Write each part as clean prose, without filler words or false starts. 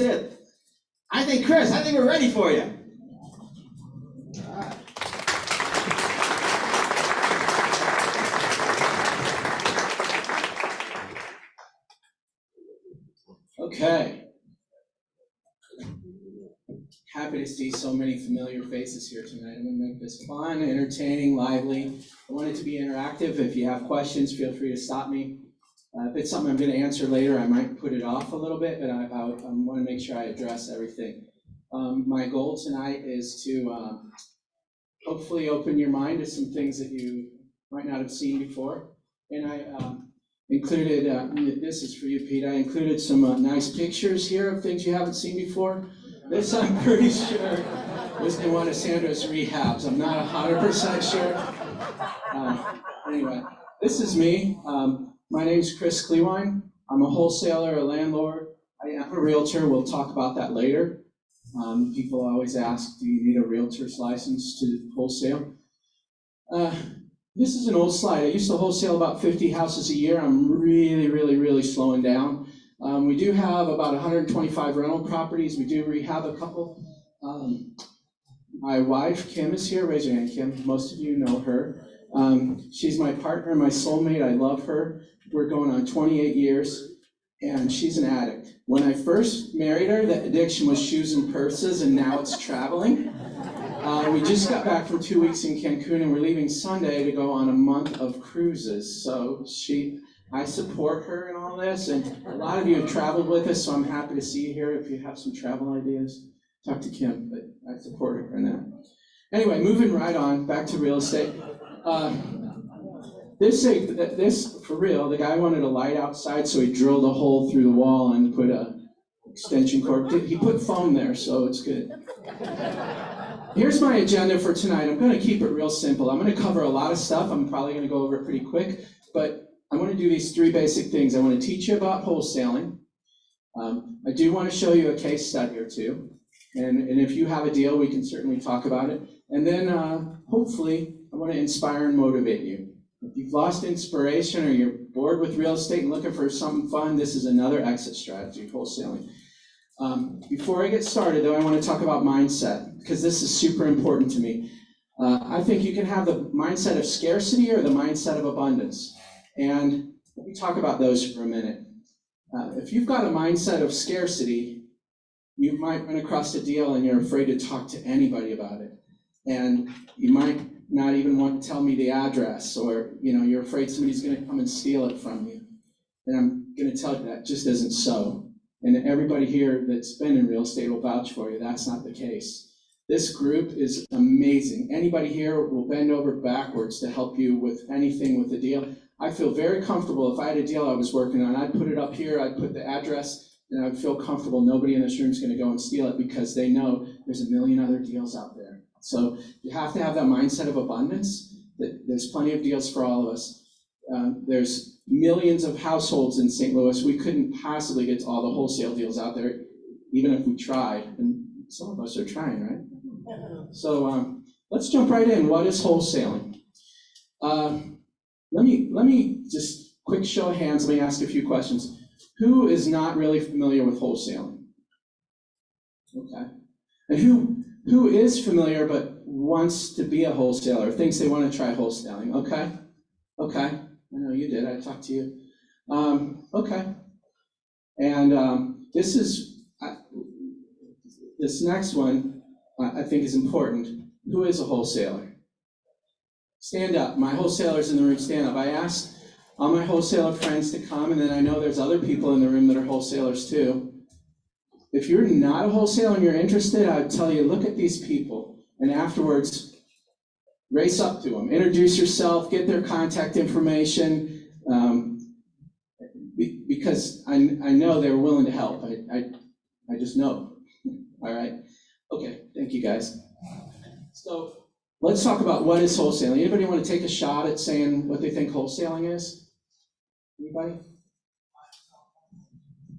it. I think we're ready for you. All right. Okay. Happy to see so many familiar faces here tonight. I'm going to make this fun, entertaining, lively. I want it to be interactive. If you have questions, feel free to stop me. If it's something I'm going to answer later, I might put it off a little bit, but I want to make sure I address everything. My goal tonight is to hopefully open your mind to some things that you might not have seen before. And I included, this is for you, Pete, I included some nice pictures here of things you haven't seen before. This, I'm pretty sure, was in one of Sandra's rehabs. I'm not 100% sure. Anyway, this is me. My name is Chris Kleewein. I'm a wholesaler, a landlord. I am a realtor. We'll talk about that later. People always ask, do you need a realtor's license to wholesale? This is an old slide. I used to wholesale about 50 houses a year. I'm really slowing down. We do have about 125 rental properties. We do rehab a couple. My wife, Kim, is here. Raise your hand, Kim. Most of you know her. She's my partner, my soulmate. I love her. We're going on 28 years, and she's an addict. When I first married her, the addiction was shoes and purses, and now it's traveling. We just got back from 2 weeks in Cancun, and we're leaving Sunday to go on a month of cruises. So I support her in all this, and a lot of you have traveled with us, so I'm happy to see you here. If you have some travel ideas, talk to Kim, but I support her in that. Anyway, moving right on, back to real estate. This, for real, the guy wanted a light outside, so he drilled a hole through the wall and put a extension cord. He put foam there, so it's good. Here's my agenda for tonight. I'm going to keep it real simple. I'm going to cover a lot of stuff. I'm probably going to go over it pretty quick, but I want to do these three basic things. I want to teach you about wholesaling. I do want to show you a case study or two, and if you have a deal, we can certainly talk about it. And then hopefully, I want to inspire and motivate you. If you've lost inspiration or you're bored with real estate and looking for something fun, this is another exit strategy, wholesaling. Before I get started, though, I want to talk about mindset, because this is super important to me. I think you can have the mindset of scarcity or the mindset of abundance. And let me talk about those for a minute. If you've got a mindset of scarcity, you might run across a deal and you're afraid to talk to anybody about it. And you might not even want to tell me the address, or you're afraid somebody's going to come and steal it from you. And I'm going to tell you that just isn't so. And everybody here that's been in real estate will vouch for you. That's not the case. This group is amazing. Anybody here will bend over backwards to help you with anything with the deal. I feel very comfortable. If I had a deal I was working on, I'd put it up here, I'd put the address, and I would feel comfortable nobody in this room is going to go and steal it, because they know there's a million other deals out there. So you have to have that mindset of abundance, that there's plenty of deals for all of us. There's millions of households in St. Louis. We couldn't possibly get to all the wholesale deals out there, even if we tried. And some of us are trying, right? So let's jump right in. What is wholesaling? Let me just quick show of hands. Let me ask a few questions. Who is not really familiar with wholesaling? Okay. And who is familiar but wants to be a wholesaler, thinks they want to try wholesaling? Okay. I know you did. I talked to you. Okay. And this next one I think is important. Who is a wholesaler? Stand up. My wholesalers in the room, stand up. I asked all my wholesaler friends to come, and then I know there's other people in the room that are wholesalers too. If you're not a wholesaler and you're interested, I'd tell you, look at these people, and afterwards, race up to them. Introduce yourself, get their contact information, because I know they're willing to help. I just know. All right? Okay, thank you guys. So let's talk about what is wholesaling. Anybody want to take a shot at saying what they think wholesaling is? Anybody?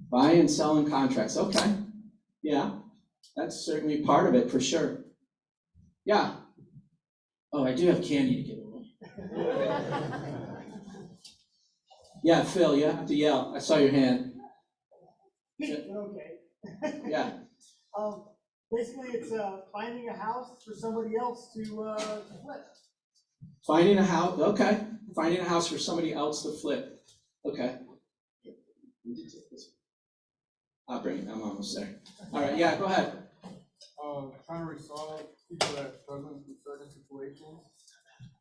Buy and selling contracts. Okay. Yeah, that's certainly part of it for sure. Yeah. Oh, I do have candy to give away. Yeah, Phil, you have to yell. I saw your hand. Okay. Yeah. Basically, it's finding a house for somebody else to flip. Finding a house, okay. Finding a house for somebody else to flip. Okay. I'll bring it, I'm almost there. All right, yeah, go ahead. Trying to resolve people that are struggling through certain situations.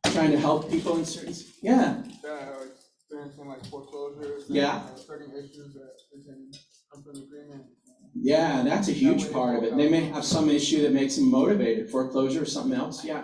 Trying to help people in certain, yeah. That are experiencing like foreclosures. Yeah. And, certain issues that we can come to an agreement. Yeah, that's a huge part of it. They may have some issue that makes them motivated, foreclosure or something else, yeah.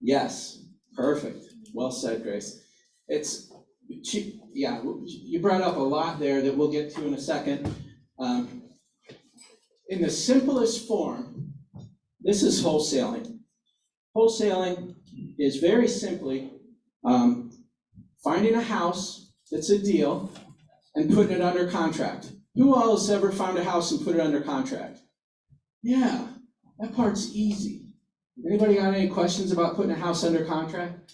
Yes, perfect. Well said, Grace. It's, yeah, you brought up a lot there that we'll get to in a second. In the simplest form, this is wholesaling. Wholesaling is very simply finding a house that's a deal and putting it under contract. Who all has ever found a house and put it under contract? Yeah, that part's easy. Anybody got any questions about putting a house under contract?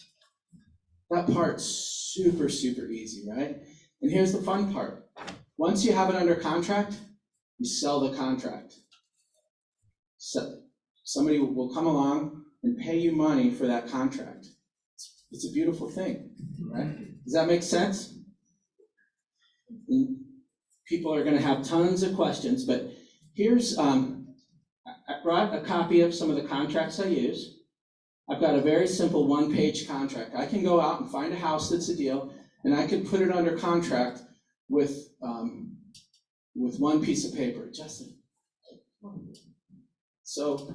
That part's super, super easy, right? And here's the fun part. Once you have it under contract, you sell the contract. So somebody will come along and pay you money for that contract. It's a beautiful thing, right? Does that make sense? And people are going to have tons of questions, but here's, I brought a copy of some of the contracts I use. I've got a very simple one-page contract. I can go out and find a house that's a deal, and I can put it under contract with one piece of paper. Justin. So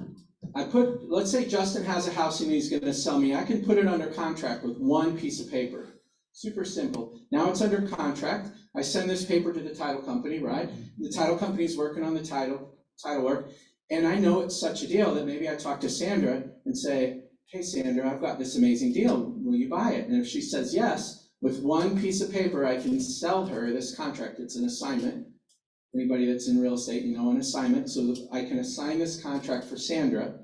let's say Justin has a house and he's going to sell me. I can put it under contract with one piece of paper. Super simple. Now it's under contract. I send this paper to the title company, right? The title company's working on the title work. And I know it's such a deal that maybe I talk to Sandra and say, hey, Sandra, I've got this amazing deal. Will you buy it? And if she says yes, with one piece of paper, I can sell her this contract. It's an assignment. Anybody that's in real estate, you know an assignment. So I can assign this contract for Sandra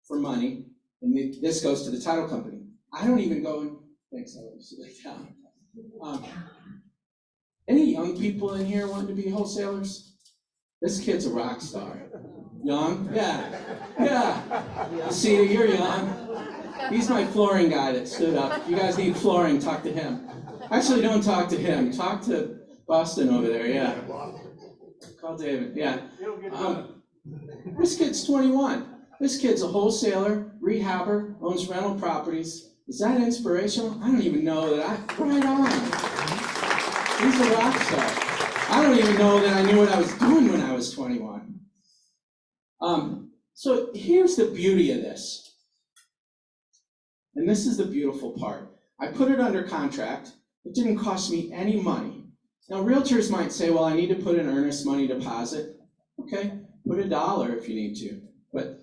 for money, and this goes to the title company. I don't even go and, thanks, I was like down. Any young people in here wanting to be wholesalers? This kid's a rock star. Young? Yeah. See, you're young. He's my flooring guy that stood up. If you guys need flooring, talk to him. Actually, don't talk to him. Talk to Boston over there, yeah. Call David, yeah. This kid's 21. This kid's a wholesaler, rehabber, owns rental properties. Is that inspirational? I don't even know that right on. He's a rock star. I don't even know that I knew what I was doing when I was 21. So here's the beauty of this. And this is the beautiful part. I put it under contract. It didn't cost me any money. Now, realtors might say, well, I need to put an earnest money deposit. Okay, put $1 if you need to. But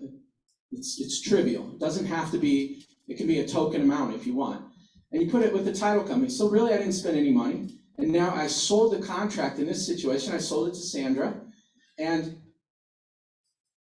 it's trivial. It doesn't have to be, it can be a token amount if you want. And you put it with the title company. So really, I didn't spend any money. And now I sold the contract in this situation. I sold it to Sandra. And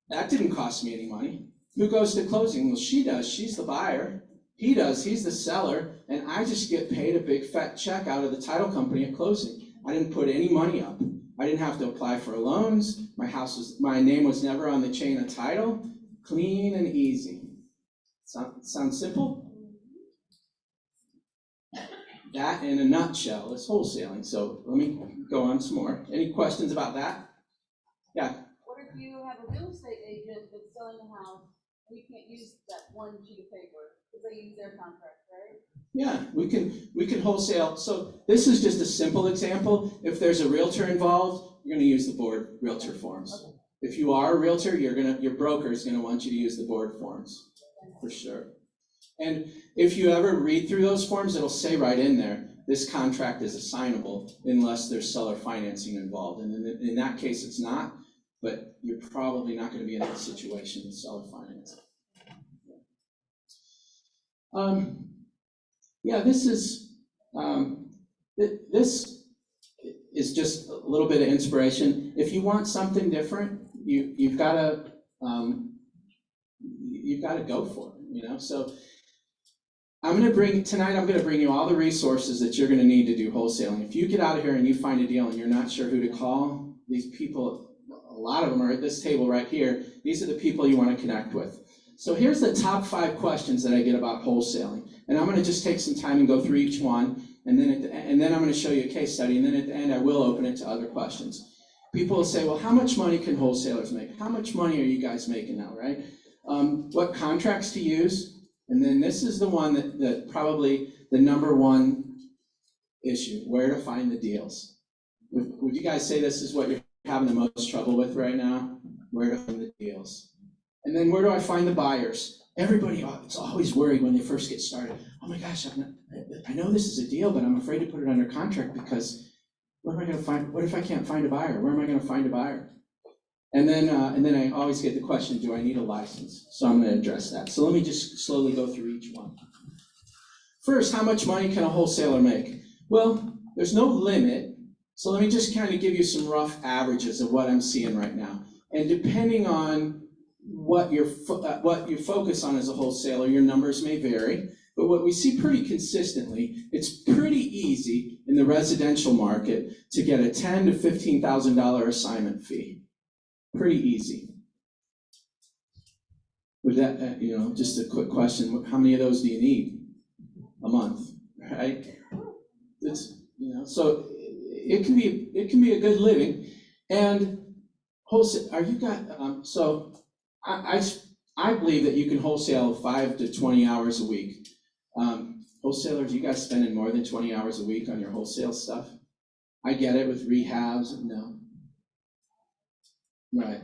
that didn't cost me any money. Who goes to closing? Well, she does. She's the buyer. He does. He's the seller. And I just get paid a big fat check out of the title company at closing. I didn't put any money up. I didn't have to apply for loans. My name was never on the chain of title. Clean and easy. Sound simple? That in a nutshell is wholesaling. So let me go on some more. Any questions about that? Yeah. What if you have a real estate agent that's selling a house and you can't use that one sheet of paper because they use their contract, right? Yeah, we can wholesale. So this is just a simple example. If there's a realtor involved, you're going to use the board realtor forms. Okay. If you are a realtor, your broker is going to want you to use the board forms for sure. And if you ever read through those forms, it'll say right in there, this contract is assignable unless there's seller financing involved. And in that case, it's not, but you're probably not going to be in that situation with seller financing. Yeah, this is just a little bit of inspiration. If you want something different, you've got to go for it. You know, so tonight I'm going to bring you all the resources that you're going to need to do wholesaling. If you get out of here and you find a deal and you're not sure who to call, these people, a lot of them are at this table right here. These are the people you want to connect with. So here's the top 5 questions that I get about wholesaling. And I'm going to just take some time and go through each one. And then I'm going to show you a case study. And then at the end, I will open it to other questions. People will say, well, how much money can wholesalers make? How much money are you guys making now, right? What contracts to use? And then this is the one that probably the number one issue, where to find the deals. Would you guys say this is what you're having the most trouble with right now? Where to find the deals. And then where do I find the buyers? Everybody is always worried when they first get started. Oh my gosh, I know this is a deal, but I'm afraid to put it under contract because where am I going to find, what if I can't find a buyer? Where am I going to find a buyer? And then I always get the question, do I need a license? So I'm going to address that. So let me just slowly go through each one. First, how much money can a wholesaler make? Well, there's no limit. So let me just kind of give you some rough averages of what I'm seeing right now. And depending on what you focus on as a wholesaler, your numbers may vary. But what we see pretty consistently, it's pretty easy in the residential market to get a $10,000 to $15,000 assignment fee. Pretty easy. With that, just a quick question: how many of those do you need a month? Right? So it can be a good living. And wholesale. I believe that you can wholesale 5 to 20 hours a week. Wholesalers, you guys spending more than 20 hours a week on your wholesale stuff? I get it with rehabs. No. Right.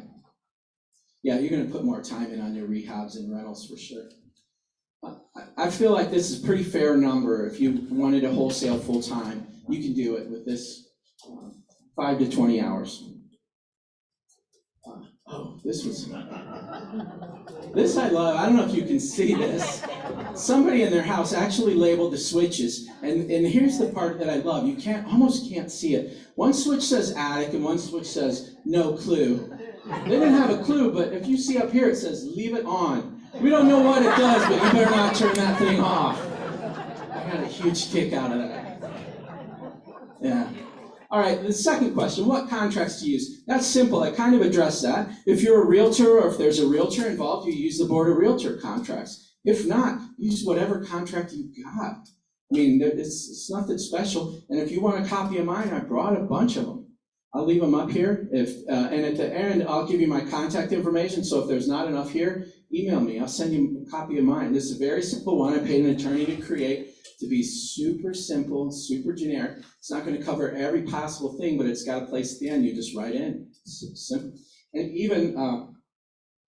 Yeah, you're going to put more time in on your rehabs and rentals for sure. I feel like this is a pretty fair number. If you wanted to wholesale full time, you can do it with this 5 to 20 hours. This I love. I don't know if you can see this. Somebody in their house actually labeled the switches, and here's the part that I love. You almost can't see it. One switch says attic, and one switch says no clue. They didn't have a clue, but if you see up here, it says leave it on. We don't know what it does, but you better not turn that thing off. I got a huge kick out of that. Yeah. All right, the second question, what contracts to use? That's simple, I kind of addressed that. If you're a realtor or if there's a realtor involved, you use the board of realtor contracts. If not, use whatever contract you've got. I mean, it's nothing special. And if you want a copy of mine, I brought a bunch of them. I'll leave them up here. And at the end, I'll give you my contact information. So if there's not enough here, email me. I'll send you a copy of mine. This is a very simple one. I paid an attorney to create, to be super simple, super generic. It's not going to cover every possible thing, but it's got a place at the end. You just write in. It's simple. And even,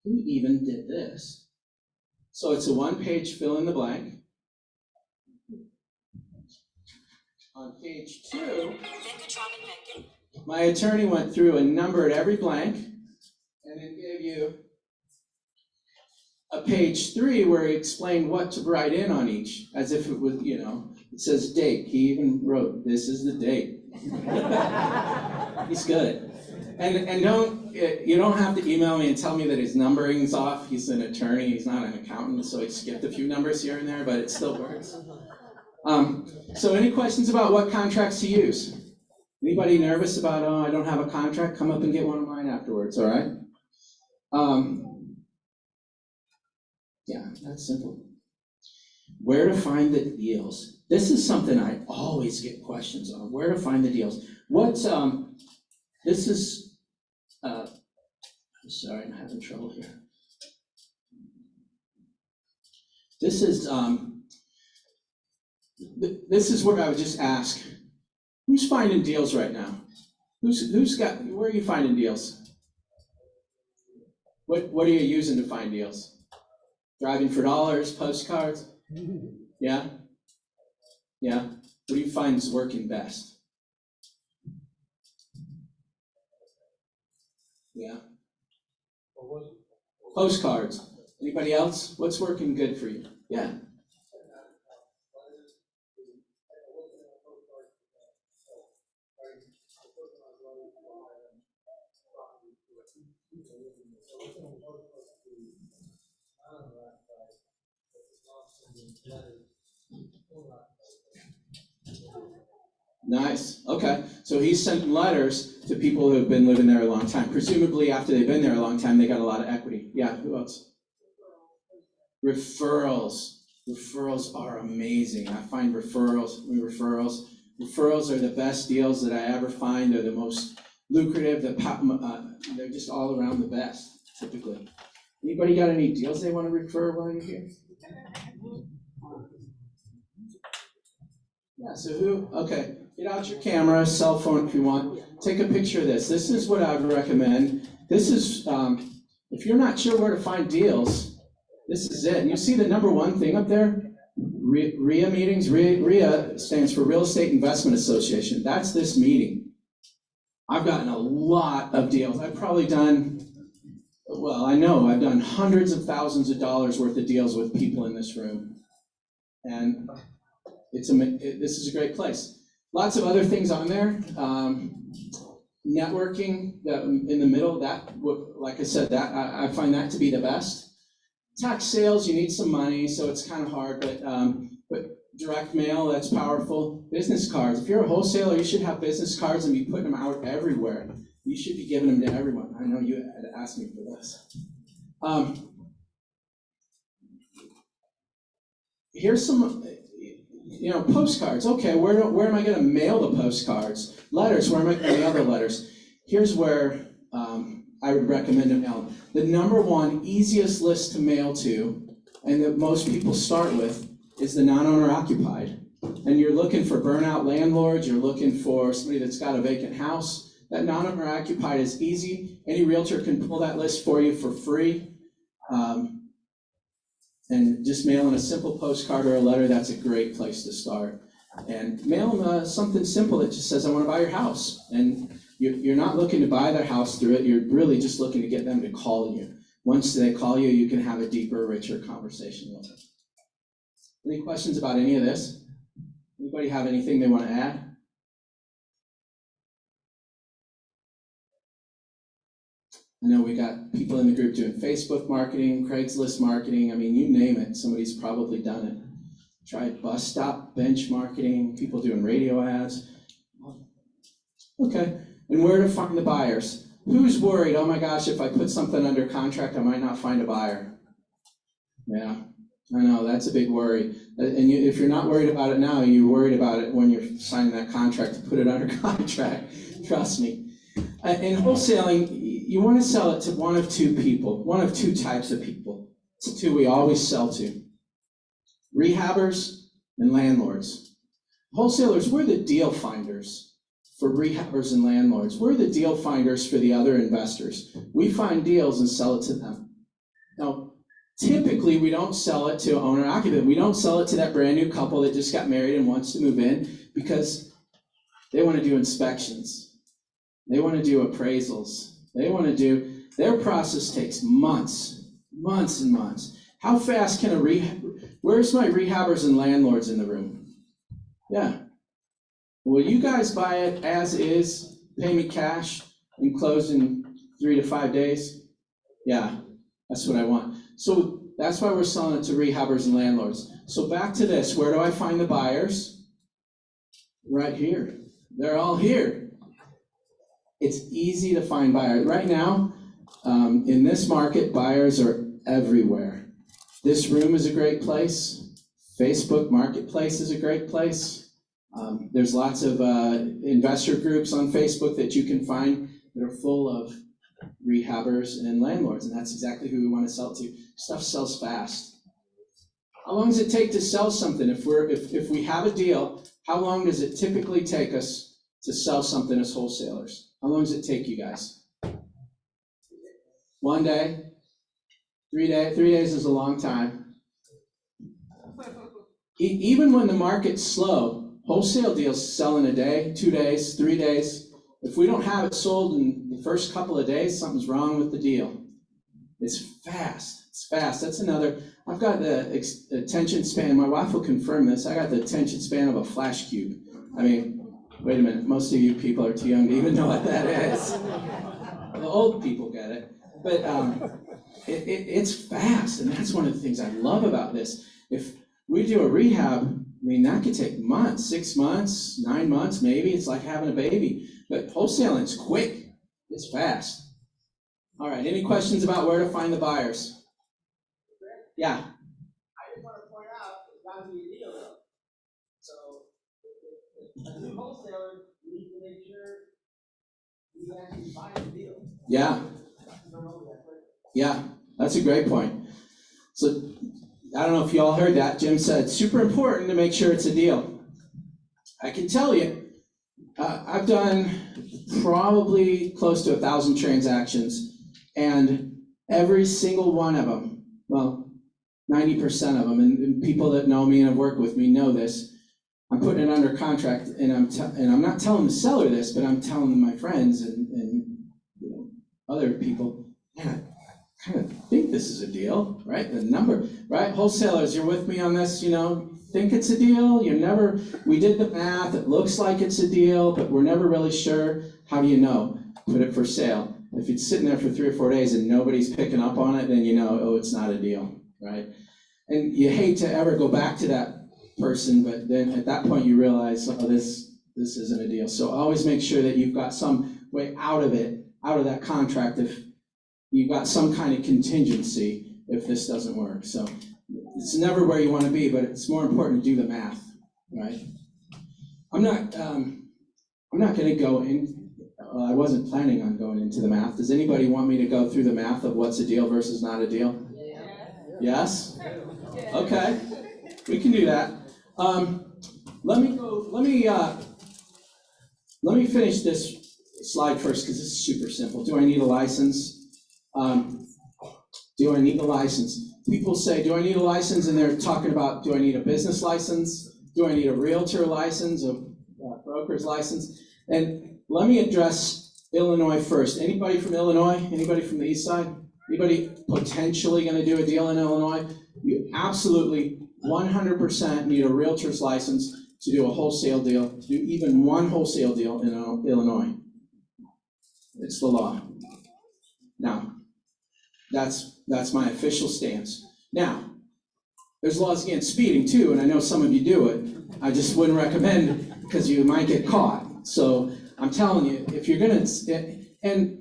who even did this? So it's a one-page fill in the blank. On page 2, my attorney went through and numbered every blank, and it gave you a page 3 where he explained what to write in on each, as if it was, it says date. He even wrote, this is the date. He's good. And you don't have to email me and tell me that his numbering's off. He's an attorney, he's not an accountant, so he skipped a few numbers here and there, but it still works. So any questions about what contracts to use? Anybody nervous about, I don't have a contract? Come up and get one of mine afterwards, all right? Yeah, that's simple. Where to find the deals? This is something I always get questions on. Where to find the deals? This is, I'm sorry, I'm having trouble here. This is where I would just ask, who's finding deals right now? Where are you finding deals? What are you using to find deals? Driving for dollars, postcards? Yeah? Yeah? What do you find is working best? Yeah? Postcards. Anybody else? What's working good for you? Yeah? Nice. Okay. So he's sent letters to people who have been living there a long time. Presumably, after they've been there a long time, they got a lot of equity. Yeah. Who else? Referrals. Referrals are amazing. I find referrals are the best deals that I ever find. They're the most lucrative. They're just all around the best, typically. Anybody got any deals they want to refer while you're here? Yeah, so okay, get out your camera, cell phone if you want. Take a picture of this. This is what I would recommend. This is, if you're not sure where to find deals, this is it. And you see the number one thing up there? REIA meetings. REIA stands for Real Estate Investment Association. That's this meeting. I've gotten a lot of deals. I've probably done, well, I know I've done hundreds of thousands of dollars worth of deals with people in this room. And this is a great place. Lots of other things on there. Networking in the middle, like I said, I find that to be the best. Tax sales, you need some money, so it's kind of hard, but direct mail, that's powerful. Business cards, if you're a wholesaler, you should have business cards and be putting them out everywhere. You should be giving them to everyone. I know you had asked me for this. Here's some, postcards. Okay, where am I going to mail the postcards? Letters, where am I going to mail the letters? Here's where I would recommend to mail them. The number one easiest list to mail to, and that most people start with, is the non-owner occupied. And you're looking for burnout landlords, you're looking for somebody that's got a vacant house. That non-owner occupied is easy. Any realtor can pull that list for you for free. And just mailing a simple postcard or a letter, that's a great place to start. And mail them something simple that just says, I want to buy your house. And you're not looking to buy their house through it, you're really just looking to get them to call you. Once they call you, you can have a deeper, richer conversation with them. Any questions about any of this? Anybody have anything they want to add? I know we got people in the group doing Facebook marketing, Craigslist marketing, I mean, you name it, somebody's probably done it. Tried bus stop bench marketing, people doing radio ads. Okay, and where to find the buyers? Who's worried, oh my gosh, if I put something under contract, I might not find a buyer? Yeah, I know, that's a big worry. And if you're not worried about it now, you're worried about it when you're signing that contract to put it under contract, trust me. In wholesaling, you want to sell it to one of two people, one of two types of people. It's two we always sell to. Rehabbers and landlords. Wholesalers, we're the deal finders for rehabbers and landlords. We're the deal finders for the other investors. We find deals and sell it to them. Now, typically we don't sell it to owner-occupant. We don't sell it to that brand new couple that just got married and wants to move in because they want to do inspections. They want to do appraisals. Their process takes months and months. How fast can where's my rehabbers and landlords in the room? Yeah. Will you guys buy it as is, pay me cash, and close in 3 to 5 days? Yeah, that's what I want. So that's why we're selling it to rehabbers and landlords. So back to this, where do I find the buyers? Right here. They're all here. It's easy to find buyers. Right now, in this market, buyers are everywhere. This room is a great place. Facebook Marketplace is a great place. There's lots of investor groups on Facebook that you can find that are full of rehabbers and landlords, and that's exactly who we want to sell to. Stuff sells fast. How long does it take to sell something? If we have a deal, how long does it typically take us to sell something as wholesalers? How long does it take you guys? 1 day? 3 days? 3 days is a long time. Even when the market's slow, wholesale deals sell in a day, 2 days, 3 days. If we don't have it sold in the first couple of days, something's wrong with the deal. It's fast. It's fast. That's another. I've got the attention span. My wife will confirm this. I got the attention span of a flash cube. I mean, wait a minute. Most of you people are too young to even know what that is. The old people get it. But it's fast, and that's one of the things I love about this. If We do a rehab, I mean, that could take months, 6 months, 9 months, maybe. It's like having a baby. But wholesaling's quick, it's fast. All right, any questions about where to find the buyers? Yeah. I just want to point out, it's got to be a deal though. So, as a wholesaler, you need to make sure you actually buy the deal. Yeah. Yeah, that's a great point. So, I don't know if you all heard that. Jim said, super important to make sure it's a deal. I can tell you, I've done probably close to 1,000 transactions, and every single one of them, well, 90% of them, and people that know me and have worked with me know this, I'm putting it under contract, and I'm not telling the seller this, but I'm telling my friends and you know, other people, man, I kind of think this is a deal, right? The number, right? Wholesalers, you're with me on this, you know, think it's a deal, we did the math, it looks like it's a deal, but we're never really sure. How do you know? Put it for sale. If it's sitting there for 3 or 4 days and nobody's picking up on it, then you know, oh, it's not a deal, right? And you hate to ever go back to that person, but then at that point you realize, oh, this isn't a deal. So always make sure that you've got some way out of it, out of that contract, if you've got some kind of contingency if this doesn't work. So it's never where you want to be, but it's more important to do the math, right? I'm not going to go in. I wasn't planning on going into the math. Does anybody want me to go through the math of what's a deal versus not a deal? Yeah. Yes? Okay, we can do that. Let me finish this slide first because this is super simple. Do I need a license? Do I need a license? People say, do I need a license? And they're talking about, do I need a business license? Do I need a realtor license, a broker's license? And let me address Illinois first. Anybody from Illinois? Anybody from the east side? Anybody potentially going to do a deal in Illinois? You absolutely 100% need a realtor's license to do a wholesale deal, to do even one wholesale deal in Illinois. It's the law. Now, that's my official stance. Now, there's laws against speeding too, and I know some of you do it. I just wouldn't recommend because you might get caught. So I'm telling you, if you're gonna, and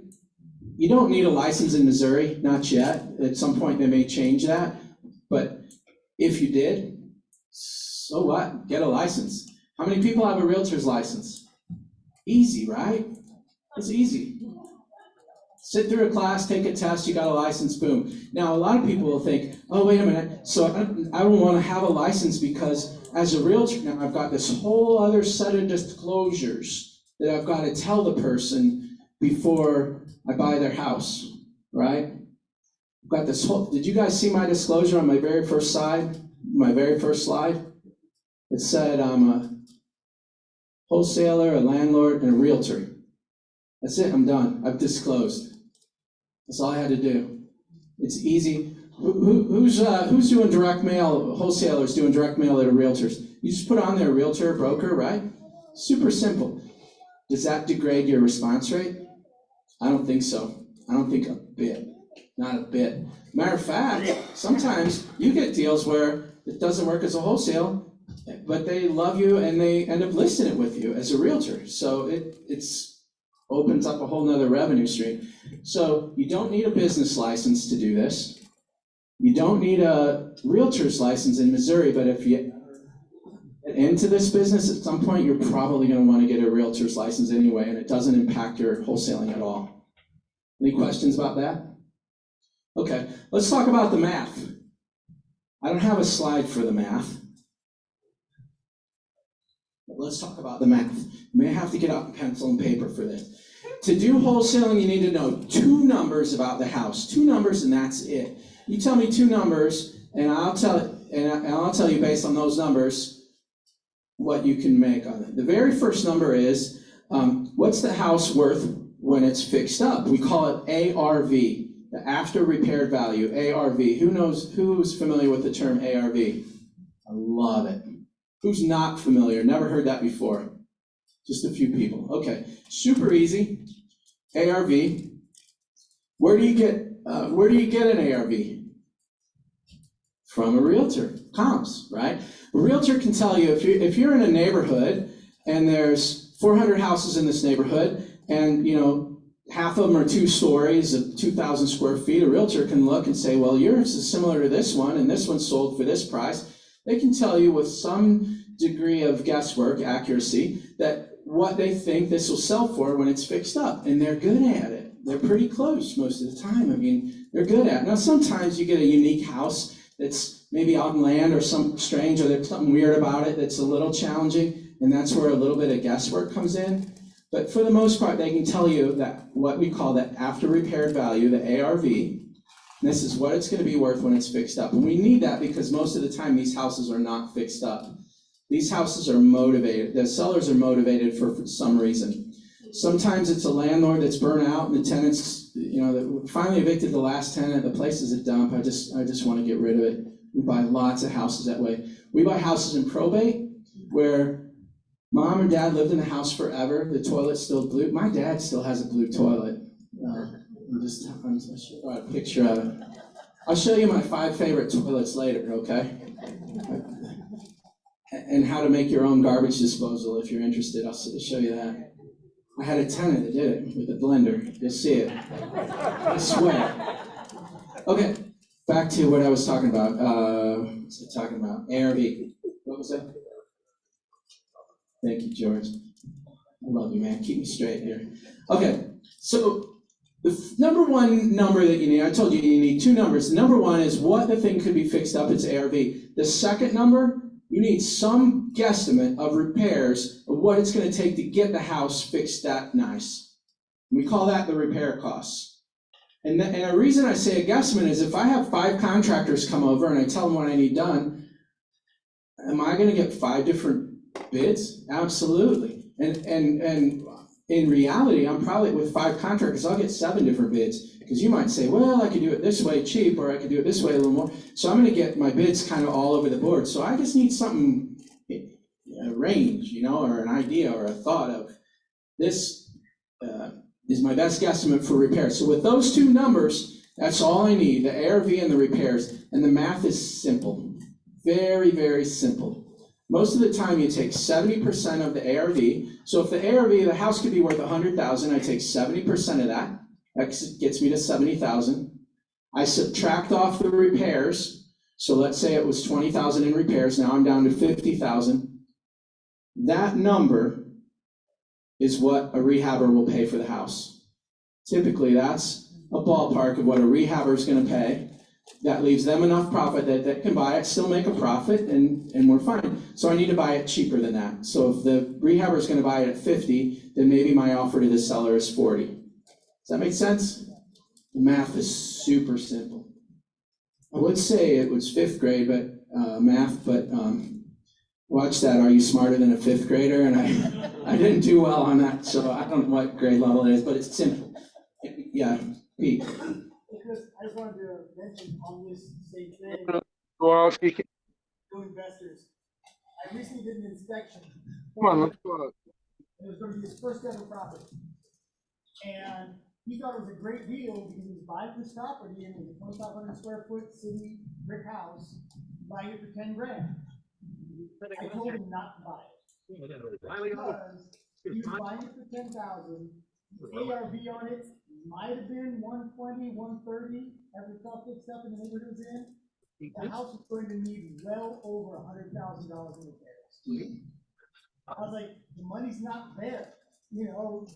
you don't need a license in Missouri, not yet. At some point they may change that, but if you did, so what? Get a license. How many people have a realtor's license? Easy, right? It's easy. Sit through a class, take a test, you got a license, boom. Now, a lot of people will think, oh, wait a minute, so I don't want to have a license because as a realtor, now I've got this whole other set of disclosures that I've got to tell the person before I buy their house, right? I've got this whole, did you guys see my disclosure on my very first slide? It said I'm a wholesaler, a landlord, and a realtor. That's it, I'm done. I've disclosed. That's all I had to do. It's easy. Who's doing direct mail? Wholesalers doing direct mail that are realtors. You just put on there realtor, broker, right? Super simple. Does that degrade your response rate? I don't think so. I don't think a bit. Not a bit. Matter of fact, sometimes you get deals where it doesn't work as a wholesale, but they love you and they end up listing it with you as a realtor. So it's opens up a whole nother revenue stream. So you don't need a business license to do this. You don't need a realtor's license in Missouri, but if you get into this business, at some point you're probably going to want to get a realtor's license anyway, and it doesn't impact your wholesaling at all. Any questions about that? Okay, let's talk about the math. I don't have a slide for the math. But let's talk about the math. You may have to get out pencil and paper for this. To do wholesaling, you need to know 2 numbers about the house. 2 numbers, and that's it. You tell me 2 numbers, and I'll tell you based on those numbers what you can make on it. The very first number is what's the house worth when it's fixed up? We call it ARV, the after repaired value. ARV. Who's familiar with the term ARV? I love it. Who's not familiar? Never heard that before? Just a few people. Okay, super easy. ARV. Where do you get an ARV? from a realtor, comps, right? A realtor can tell you if you're in a neighborhood and there's 400 houses in this neighborhood and half of them are 2 stories of 2,000 square feet, a realtor can look and say, well, yours is similar to this one and this one sold for this price. They can tell you with some degree of guesswork, accuracy, that what they think this will sell for when it's fixed up, and they're good at it. They're pretty close most of the time. I mean, they're good at it. Now, sometimes you get a unique house that's maybe on land or something strange, or there's something weird about it that's a little challenging, and that's where a little bit of guesswork comes in. But for the most part, they can tell you that what we call the after repaired value, the ARV, this is what it's going to be worth when it's fixed up. And we need that because most of the time these houses are not fixed up. These houses are motivated. The sellers are motivated for some reason. Sometimes it's a landlord that's burnt out and the tenants, that finally evicted the last tenant. The place is a dump. I just want to get rid of it. We buy lots of houses that way. We buy houses in probate where mom and dad lived in the house forever. The toilet's still blue. My dad still has a blue toilet. I'll show a picture of it. I'll show you my 5 favorite toilets later, okay? And how to make your own garbage disposal if you're interested. I'll show you that. I had a tenant that did it with a blender. You'll see it. I swear. Okay, back to what I was talking about. What was I talking about? ARV. What was that? Thank you, George. I love you, man. Keep me straight here. Okay, so the number one number that you need, I told you you need 2 numbers. The number 1 is what the thing could be fixed up, it's ARV. The second number, you need some guesstimate of repairs of what it's going to take to get the house fixed that nice. We call that the repair costs. And the reason I say a guesstimate is if I have 5 contractors come over and I tell them what I need done, am I going to get 5 different bids? Absolutely. And in reality, I'm probably with 5 contractors, I'll get 7 different bids. Because you might say, well, I could do it this way cheap, or I could do it this way a little more. So I'm going to get my bids kind of all over the board. So I just need something, a range, or an idea or a thought of this is my best guesstimate for repairs. So with those 2 numbers, that's all I need, the ARV and the repairs. And the math is simple, very, very simple. Most of the time you take 70% of the ARV. So if the ARV, the house could be worth $100,000, I take 70% of that. That gets me to $70,000. I subtract off the repairs. So let's say it was $20,000 in repairs. Now I'm down to $50,000. That number is what a rehabber will pay for the house. Typically, that's a ballpark of what a rehabber is going to pay. That leaves them enough profit that they can buy it, still make a profit, and we're fine. So I need to buy it cheaper than that. So if the rehabber is going to buy it at 50, then maybe my offer to the seller is 40. Does that make sense? The math is super simple. I would say it was 5th grade, but math, but watch that. Are you smarter than a 5th grader? And I didn't do well on that, so I don't know what grade level it is, but it's simple. Yeah, Pete. Because I just wanted to mention on this same thing, Go out, speak. to investors. I recently did an inspection. Come on, let's go out. It was going to be his first ever property. And he thought it was a great deal because he was buying this property and it was a 2,500 square foot city brick house, buying it for 10 grand. I told him not to buy it. Because he was buying it for 10,000. ARV on it might have been 120, 130, every stuff fixed up in the neighborhood it's in. The house is going to need well over $100,000 in repairs. I was like, the money's not there. You'll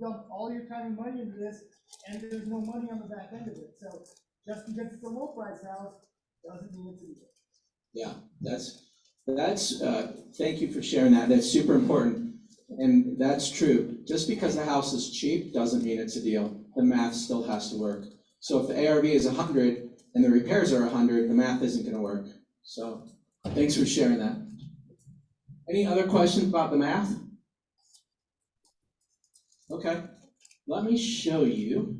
dump all your time and money into this, and there's no money on the back end of it. So just because it's a low price house doesn't mean it's a deal. Yeah, that's thank you for sharing that. That's super important, and that's true. Just because the house is cheap doesn't mean it's a deal. The math still has to work. So if the ARV is 100 and the repairs are 100, the math isn't going to work. So thanks for sharing that. Any other questions about the math? Okay, let me show you.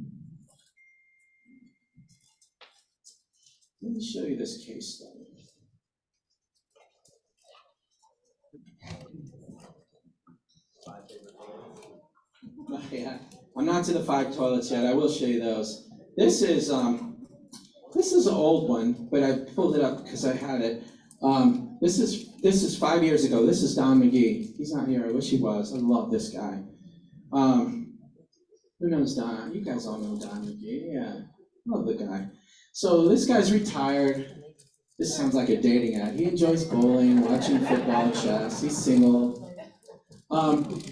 Let me show you this case study. Yeah, I'm not to the 5 toilets yet. I will show you those. This is is an old one, but I pulled it up because I had it. This is 5 years ago. This is Don McGee. He's not here. I wish he was. I love this guy. Who knows Don? You guys all know Don McGee. Yeah, love the guy. So this guy's retired. This sounds like a dating ad. He enjoys bowling, watching football, chess. He's single.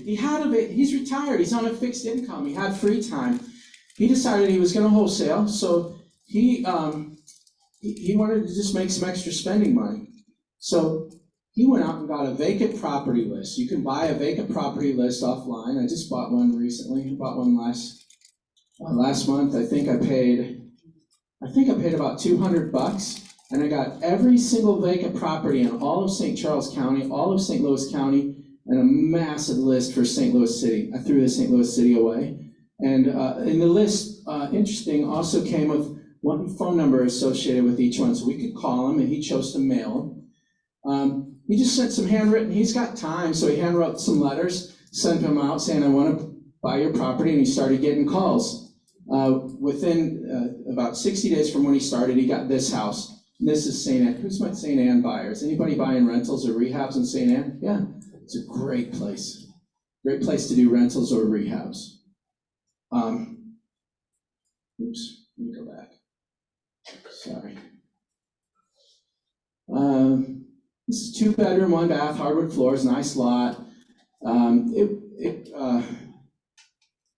He's retired. He's on a fixed income. He had free time. He decided he was going to wholesale, so he wanted to just make some extra spending money. So he went out and got a vacant property list. You can buy a vacant property list offline. I just bought one recently. I bought one last month. I think I paid about $200, and I got every single vacant property in all of St. Charles County, all of St. Louis County, and a massive list for St. Louis City. I threw the St. Louis City away. And in the list, interesting, also came with one phone number associated with each one, so we could call him, and he chose to mail them. He just sent some handwritten, he's got time, so he handwrote some letters, sent them out saying, I want to buy your property, and he started getting calls. Within about 60 days from when he started, he got this house. And this is St. Anne. Who's my St. Anne buyers? Anybody buying rentals or rehabs in St. Anne? Yeah, it's a great place. Great place to do rentals or rehabs. Oops, let me go back. Sorry. This is 2-bedroom, 1 bath, hardwood floors, nice lot.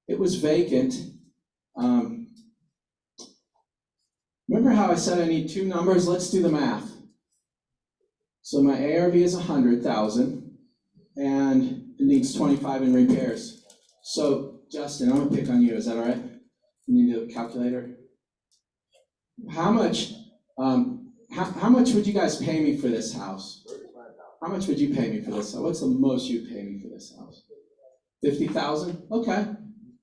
It was vacant. Remember how I said I need 2 numbers? Let's do the math. So my ARV is 100,000, and it needs 25 in repairs. So Justin, I'm gonna pick on you. Is that all right? You need a calculator. How much would you guys pay me for this house? How much would you pay me for this house? What's the most you'd pay me for this house? 50,000? Okay.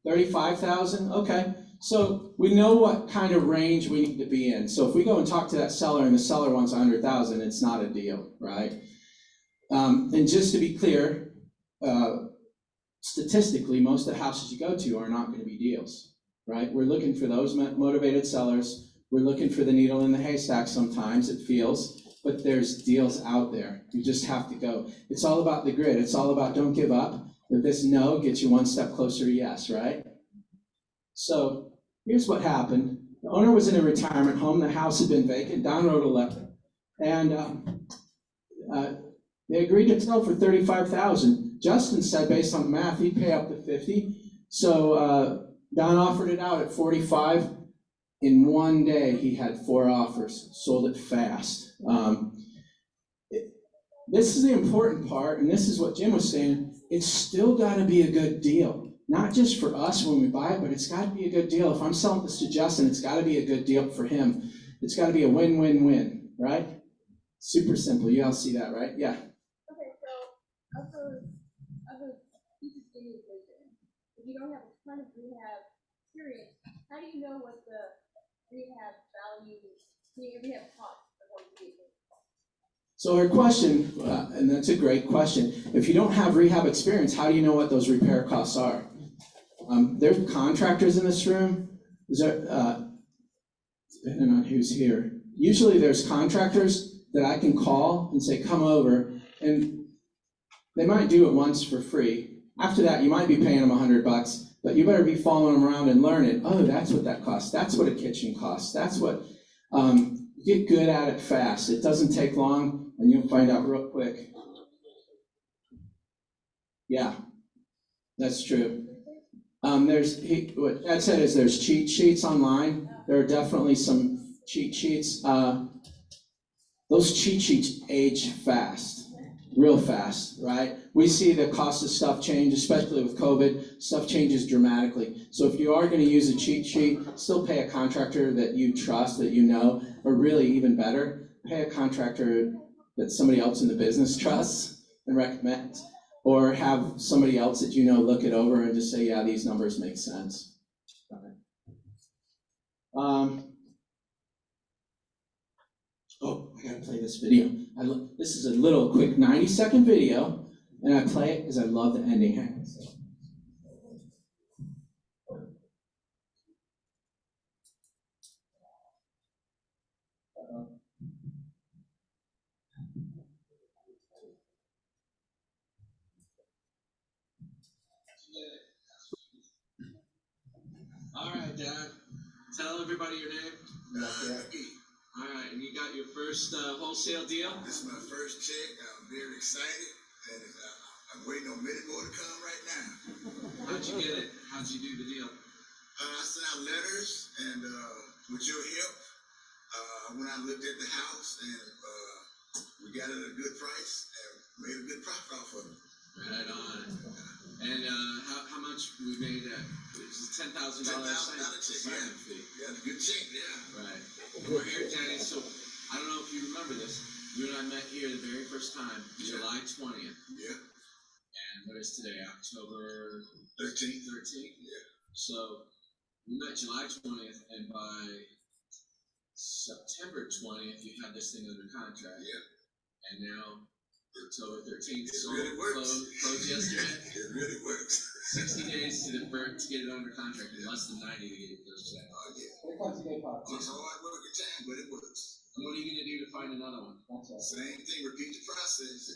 35,000? Okay. So we know what kind of range we need to be in. So if we go and talk to that seller and the seller wants 100,000, it's not a deal, right? And just to be clear, statistically, most of the houses you go to are not going to be deals, right? We're looking for those motivated sellers. We're looking for the needle in the haystack sometimes, it feels, but there's deals out there. You just have to go. It's all about the grid. It's all about don't give up. If this no gets you one step closer to yes, right? So here's what happened. The owner was in a retirement home. The house had been vacant. Don wrote a letter. And they agreed to sell for $35,000. Justin said, based on the math, he'd pay up to 50. So Don offered it out at 45. In one day, he had 4 offers, sold it fast. This is the important part, and this is what Jim was saying. It's still got to be a good deal. Not just for us when we buy it, but it's got to be a good deal. If I'm selling this to Justin, it's got to be a good deal for him. It's got to be a win-win-win, right? Super simple. You all see that, right? Yeah. Okay, so of those pieces in your vision, if you don't have a ton of rehab experience, how do you know what the rehab value, rehab cost are going to be? So her question, and that's a great question. If you don't have rehab experience, how do you know what those repair costs are? There's contractors in this room. Is there, depending on who's here, usually there's contractors that I can call and say, come over, and they might do it once for free. After that, you might be paying them $100, but you better be following them around and learning. Oh, that's what that costs. That's what a kitchen costs. That's what, get good at it fast. It doesn't take long, and you'll find out real quick. Yeah, that's true. What Ed said is there's cheat sheets online. There are definitely some cheat sheets. Those cheat sheets age fast, real fast, right? We see the cost of stuff change, especially with COVID. Stuff changes dramatically. So if you are going to use a cheat sheet, still pay a contractor that you trust, that you know, or really even better, pay a contractor that somebody else in the business trusts and recommends, or have somebody else that you know look it over and just say, yeah, these numbers make sense. Oh, I gotta play this video. This is a little quick 90-second video, and I play it because I love the ending. Hang on a second. Dad. Tell everybody your name. All right, and you got your first wholesale deal? This is my first check. I'm very excited, and I'm waiting on many more to come right now. How'd you get it? How'd you do the deal? I sent out letters, and with your help, I went out and looked at the house, and we got it at a good price, and made a good profit off of it. Right on. And how much we made at? It was $10,000 signing fee. Yeah, a good check, yeah. Right. We're here, Danny, so I don't know if you remember this. You and I met here the very first time, July 20th. Yeah. And what is today, October 13th? 13th? Yeah. So we met July 20th, and by September 20th, you had this thing under contract. Yeah. And now October 13th. It really works. Closed yesterday. It really works. 60 days to get it under contract, and less than 90 to get your first check. Oh, yeah. It's It's hard work at times, but it works. And what are you going to do to find another one? Same thing, repeat the process.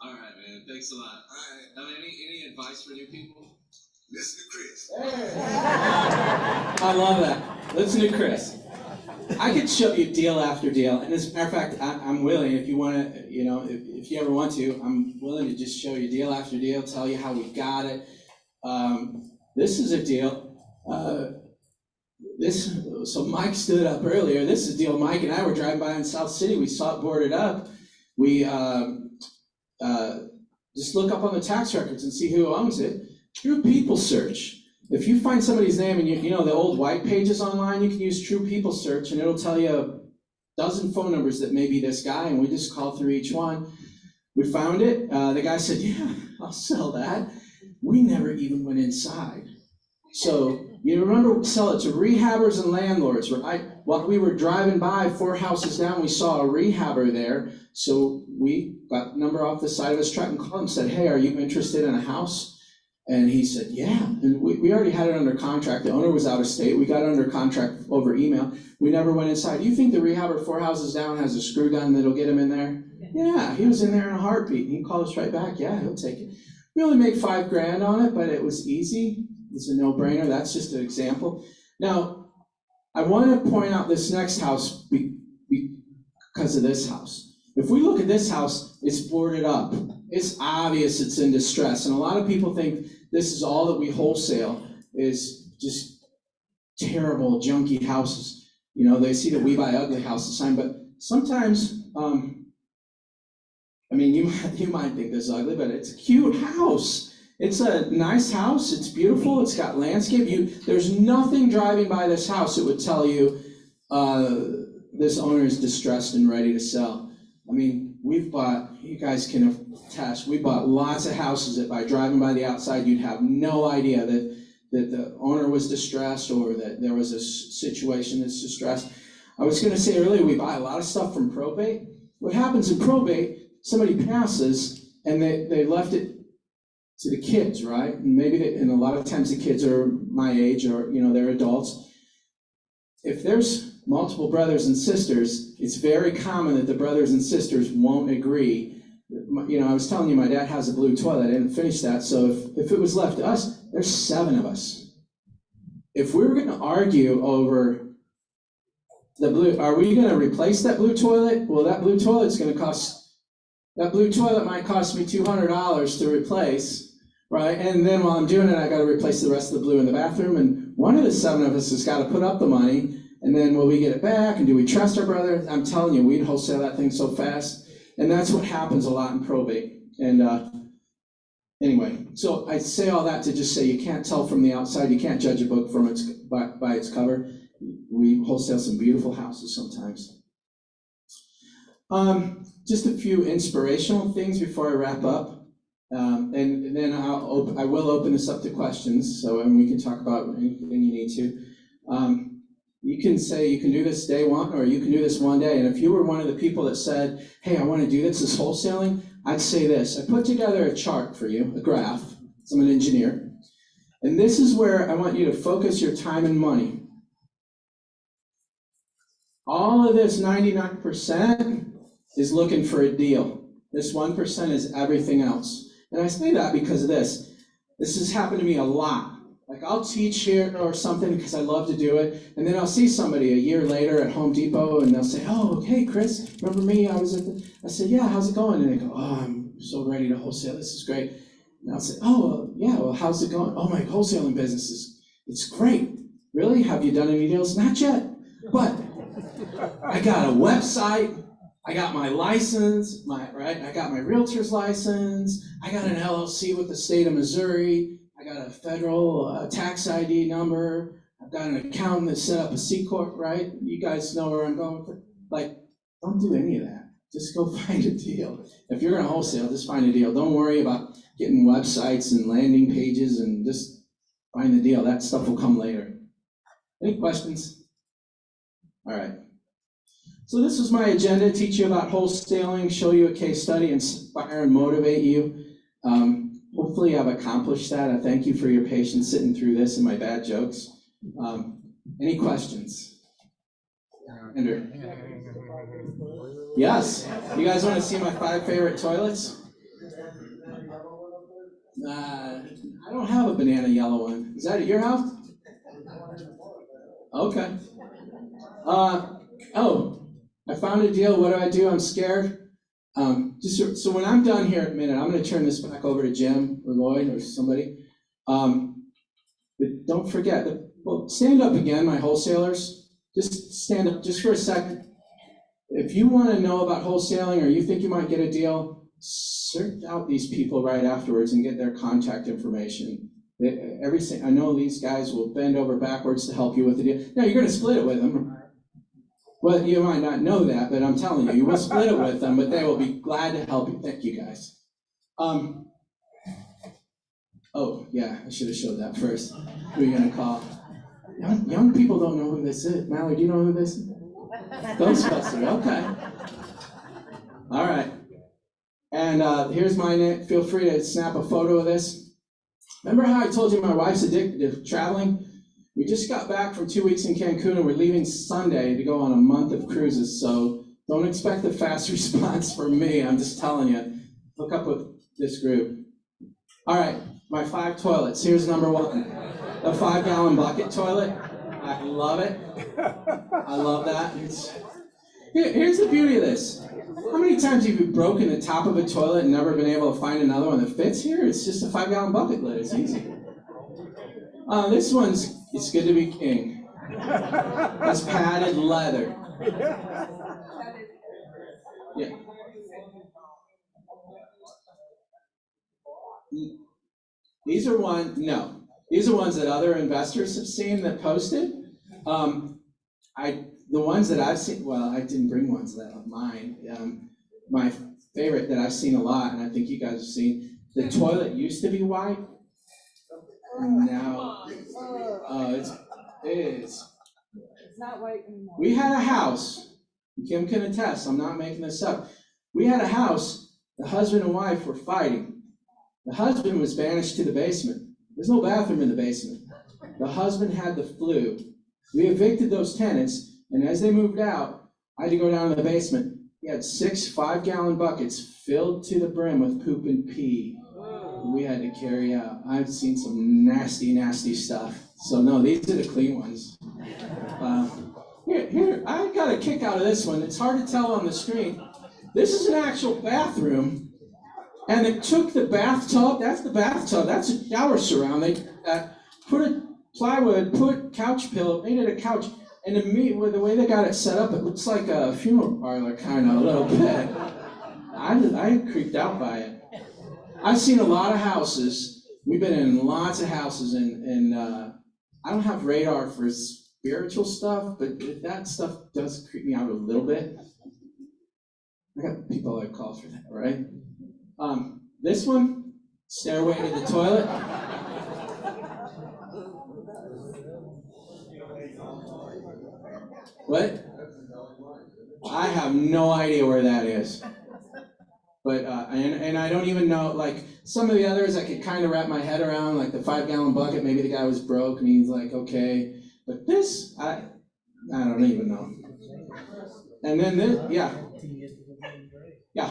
All right, man. Thanks a lot. All right. Any advice for new people? Listen to Chris. I love that. Listen to Chris. I could show you deal after deal, and as a matter of fact, I'm willing, if you want to, if you ever want to, I'm willing to just show you deal after deal, tell you how we got it. This is a deal. So Mike stood up earlier. This is a deal Mike and I were driving by in South City. We saw it boarded up. We just look up on the tax records and see who owns it. True People Search. If you find somebody's name and you know the old white pages online, you can use True People Search and it'll tell you a dozen phone numbers that may be this guy, and we just call through each one. We found it. The guy said, "Yeah, I'll sell that." We never even went inside. So you remember, sell it to rehabbers and landlords, right? While we were driving by 4 houses down, we saw a rehabber there. So we got the number off the side of his truck and called him and said, "Hey, are you interested in a house?" And he said, "Yeah." And we already had it under contract. The owner was out of state. We got it under contract over email. We never went inside. Do you think the rehabber 4 houses down has a screw gun that'll get him in there? Yeah, he was in there in a heartbeat. He called us right back. Yeah, he'll take it. We only made $5,000 on it, but it was easy. It was a no-brainer. That's just an example. Now, I want to point out this next house because of this house. If we look at this house, it's boarded up. It's obvious it's in distress. And a lot of people think this is all that we wholesale is just terrible, junky houses. They see that we buy ugly houses sign, but sometimes, you might think this is ugly, but it's a cute house. It's a nice house. It's beautiful. It's got landscape. There's nothing driving by this house that would tell you this owner is distressed and ready to sell. We've bought, you guys can attest, we bought lots of houses that by driving by the outside, you'd have no idea that the owner was distressed or that there was a situation that's distressed. I was going to say earlier, we buy a lot of stuff from probate. What happens in probate, somebody passes and they left it to the kids, right? And and a lot of times the kids are my age or, they're adults. If there's multiple brothers and sisters, it's very common that the brothers and sisters won't agree. I was telling you my dad has a blue toilet. I didn't finish that. So if it was left to us, there's 7 of us. If we were going to argue over are we going to replace that blue toilet? Well, that blue toilet might cost me $200 to replace, right? And then while I'm doing it, I got to replace the rest of the blue in the bathroom. And one of the 7 of us has got to put up the money. And then will we get it back? And do we trust our brother? I'm telling you, we'd wholesale that thing so fast. And that's what happens a lot in probate. And anyway, so I say all that to just say you can't tell from the outside. You can't judge a book from by its cover. We wholesale some beautiful houses sometimes. Just a few inspirational things before I wrap up. And then I will open this up to questions. So we can talk about anything you need to. You can say you can do this day one, or you can do this one day. And if you were one of the people that said, "Hey, I want to do this wholesaling," I'd say this. I put together a chart for you, a graph. I'm an engineer. And this is where I want you to focus your time and money. All of this 99% is looking for a deal. This 1% is everything else. And I say that because of this. This has happened to me a lot. Like I'll teach here or something because I love to do it, and then I'll see somebody a year later at Home Depot, and they'll say, "Oh, hey Chris, remember me? I was at the." I said, "Yeah, how's it going?" And they go, "Oh, I'm so ready to wholesale. This is great." And I'll say, "Oh, well, yeah. Well, how's it going?" "Oh, my wholesaling business it's great. Really? Have you done any deals?" "Not yet, but I got a website. I got my license. I got my Realtors license. I got an LLC with the state of Missouri. I got a federal tax ID number. I've got an accountant that set up a C Corp, right? You guys know where I'm going with it. Like, don't do any of that. Just go find a deal. If you're gonna wholesale, just find a deal. Don't worry about getting websites and landing pages, and just find the deal. That stuff will come later. Any questions? All right. So this was my agenda, teach you about wholesaling, show you a case study, inspire and motivate you. Hopefully I've accomplished that. I thank you for your patience sitting through this and my bad jokes. Any questions? Andrew? Yes. You guys want to see my 5 favorite toilets? I don't have a banana yellow one. Is that at your house? Okay. I found a deal. What do? I'm scared. So when I'm done here in a minute, I'm going to turn this back over to Jim or Lloyd or somebody. But don't forget, stand up again, my wholesalers. Just stand up just for a second. If you want to know about wholesaling or you think you might get a deal, search out these people right afterwards and get their contact information. I know these guys will bend over backwards to help you with the deal. Now, you're going to split it with them. Well, you might not know that, but I'm telling you, you will split it with them, but they will be glad to help you. Thank you, guys. Oh, yeah, I should have showed that first. Who are you going to call? Young people don't know who this is. Mallory, do you know who this is? Ghostbuster, okay. All right. And here's my name. Feel free to snap a photo of this. Remember how I told you my wife's addicted to traveling? We just got back from 2 weeks in Cancun, and we're leaving Sunday to go on a month of cruises, so don't expect a fast response from me. I'm just telling you. Hook up with this group. All right, my 5 toilets. Here's number 1, a 5-gallon bucket toilet. I love it. I love that. Here's the beauty of this. How many times have you broken the top of a toilet and never been able to find another one that fits here? It's just a 5-gallon bucket lid. It's easy. This one's, it's good to be king. It's padded leather. Yeah. These are ones that other investors have seen that posted. The ones that I've seen, well, I didn't bring ones that are mine. My favorite that I've seen a lot, and I think you guys have seen, the toilet used to be white. Now, it is. It's not white anymore. We had a house, Kim can attest, I'm not making this up. We had a house, the husband and wife were fighting. The husband was banished to the basement. There's no bathroom in the basement. The husband had the flu. We evicted those tenants, and as they moved out, I had to go down to the basement. He had 6 5-gallon buckets filled to the brim with poop and pee. We had to carry out. I've seen some nasty, nasty stuff. So no, these are the clean ones. Here, I got a kick out of this one. It's hard to tell on the screen. This is an actual bathroom, and they took the bathtub. That's the bathtub. That's a shower surround. They put a plywood, put couch pillow, made it a couch, and with the way they got it set up, it looks like a funeral parlor kind of a little bit. I creeped out by it. I've seen a lot of houses. We've been in lots of houses, and I don't have radar for spiritual stuff, but that stuff does creep me out a little bit. I got people I call for that, right? This one, stairway to the toilet. What? I have no idea where that is. But, and I don't even know, like, some of the others I could kind of wrap my head around, like the 5-gallon bucket, maybe the guy was broke and he's like, okay. But this, I don't even know. And then this, yeah. Yeah.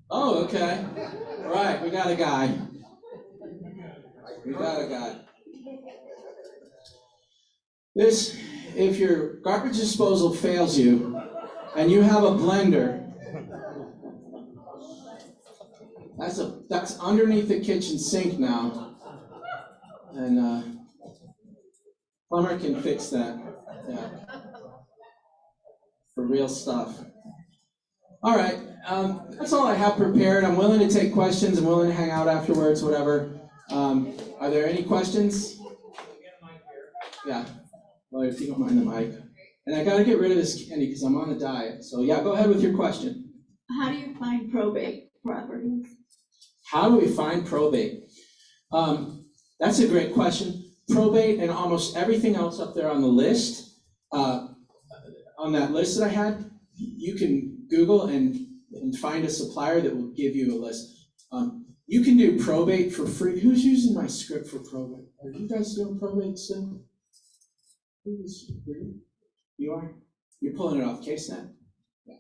Oh, okay. Right, we got a guy. We got a guy. This, if your garbage disposal fails you and you have a blender, that's underneath the kitchen sink now. And plumber can fix that. Yeah. For real stuff. All right, that's all I have prepared. I'm willing to take questions. I'm willing to hang out afterwards, whatever. Are there any questions? Yeah, well, if you don't mind the mic. And I gotta get rid of this candy because I'm on a diet. So yeah, go ahead with your question. How do you find probate properties? How do we find probate? That's a great question. Probate and almost everything else up there on the list, on that list that I had, you can Google and find a supplier that will give you a list. You can do probate for free. Who's using my script for probate? Are you guys doing probate still? You are? You're pulling it off CaseNet? Yeah.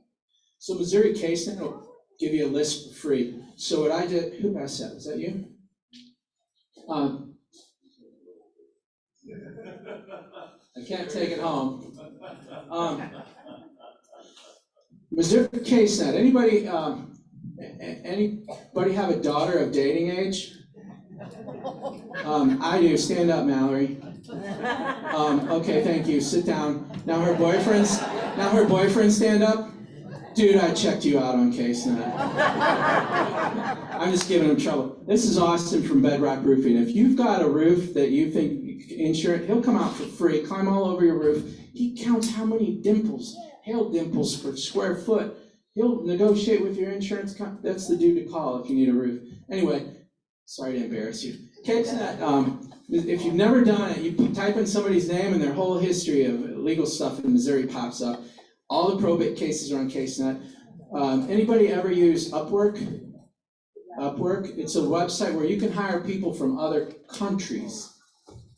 So Missouri CaseNet will give you a list for free. So what I did, who passed that? Was that you? I can't take it home. Missouri CaseNet. Anybody have a daughter of dating age? I do. Stand up, Mallory. Okay, thank you. Sit down. Now her boyfriend stand up? Dude, I checked you out on CaseNet. I'm just giving him trouble. This is Austin from Bedrock Roofing. If you've got a roof that you think insurance, he'll come out for free, climb all over your roof. He counts how many dimples, hail dimples per square foot. He'll negotiate with your insurance company. That's the dude to call if you need a roof. Anyway, sorry to embarrass you. CaseNet, if you've never done it, you type in somebody's name and their whole history of legal stuff in Missouri pops up. All the probate cases are on CaseNet. Anybody ever use Upwork? Upwork, it's a website where you can hire people from other countries.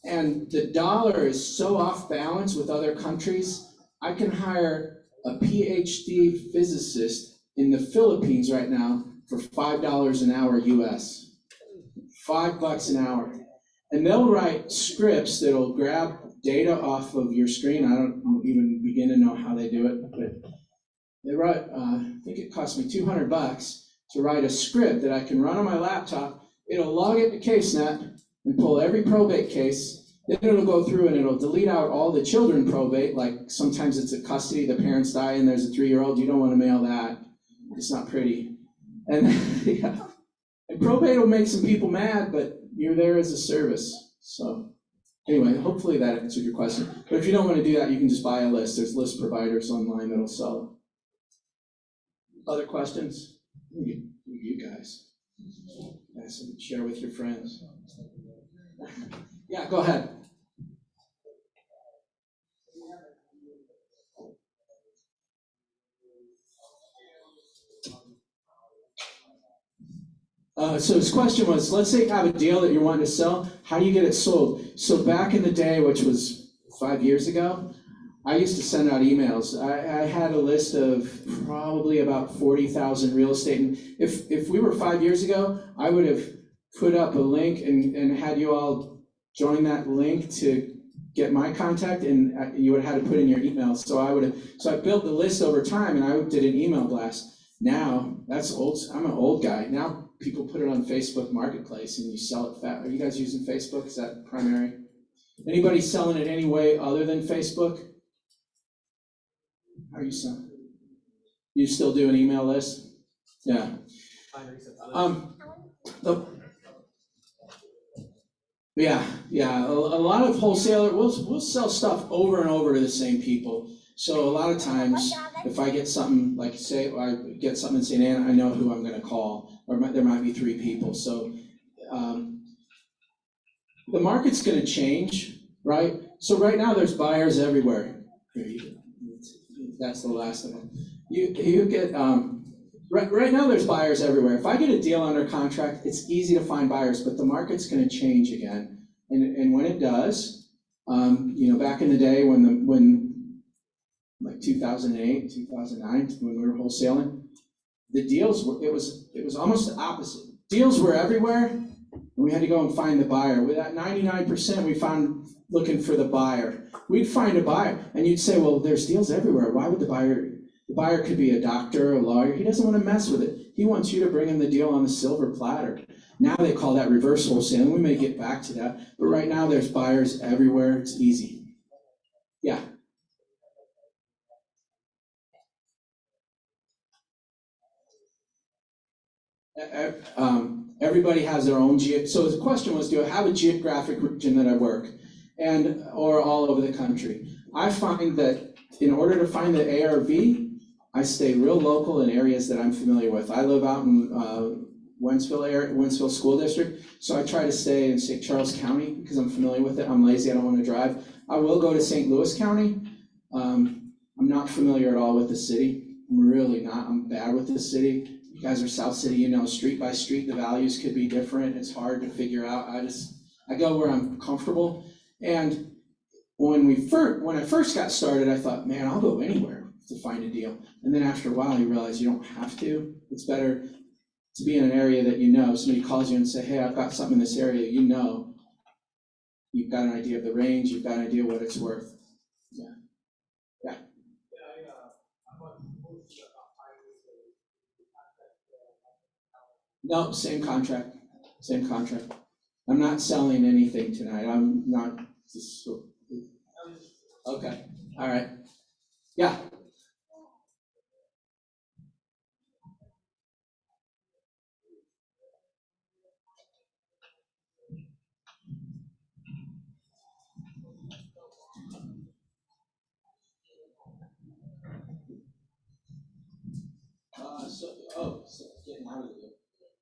And the dollar is so off balance with other countries, I can hire a PhD physicist in the Philippines right now for $5 an hour US. $5 an hour. And they'll write scripts that'll grab data off of your screen. I don't even begin to know how they do it, but they write, I think it cost me $200 to write a script that I can run on my laptop. It'll log it to CaseNet and pull every probate case. Then it'll go through and it'll delete out all the children probate, like sometimes it's a custody, the parents die and there's a 3-year-old, you don't want to mail that. It's not pretty. And, yeah. And probate will make some people mad, but you're there as a service. So anyway, hopefully that answered your question. But if you don't want to do that, you can just buy a list. There's list providers online that'll sell it. Other questions? You guys. Yes, share with your friends. Yeah, go ahead. So his question was, let's say you have a deal that you're wanting to sell, how do you get it sold? So back in the day, which was 5 years ago, I used to send out emails. I had a list of probably about 40,000 real estate. And if we were 5 years ago, I would have put up a link and had you all join that link to get my contact, and you would have had to put in your email. So I built the list over time, and I did an email blast. Now, that's old. I'm an old guy. Now people put it on Facebook Marketplace and you sell it fast. Are you guys using Facebook? Is that primary? Anybody selling it any way other than Facebook? How are you selling? You still do an email list? Yeah. Yeah. A lot of wholesalers, we'll sell stuff over and over to the same people. So a lot of times, if I get something, like say, I get something in St. Anna, I know who I'm going to call, or there might be 3 people. So the market's going to change, right? So right now there's buyers everywhere. That's the last of them. You get, right now there's buyers everywhere. If I get a deal under contract, it's easy to find buyers, but the market's going to change again. And when it does, back in the day when like 2008, 2009, when we were wholesaling, the deals were, it was almost the opposite. Deals were everywhere, And we had to go and find the buyer. With that 99%, we found looking for the buyer. We'd find a buyer, and you'd say, well, there's deals everywhere. Why would the buyer could be a doctor, a lawyer. He doesn't want to mess with it. He wants you to bring him the deal on a silver platter. Now they call that reverse wholesaling. We may get back to that. But right now there's buyers everywhere. It's easy. Yeah. Everybody has their own so the question was, do I have a geographic region that I work, or all over the country? I find that in order to find the ARV, I stay real local in areas that I'm familiar with. I live out in Wentzville School District, so I try to stay in St. Charles County because I'm familiar with it. I'm lazy, I don't want to drive. I will go to St. Louis County. I'm not familiar at all with the city. I'm really not. I'm bad with the city. You guys are South City, you know, street by street, the values could be different. It's hard to figure out. I go where I'm comfortable. And when I first got started, I thought, man, I'll go anywhere to find a deal. And then after a while, you realize you don't have to. It's better to be in an area that you know. Somebody calls you and say, hey, I've got something in this area, you know. You've got an idea of the range, you've got an idea what it's worth. Yeah. Yeah. No, same contract. Same contract. I'm not selling anything tonight. I'm not just okay. All right. Yeah. So getting out of the deal.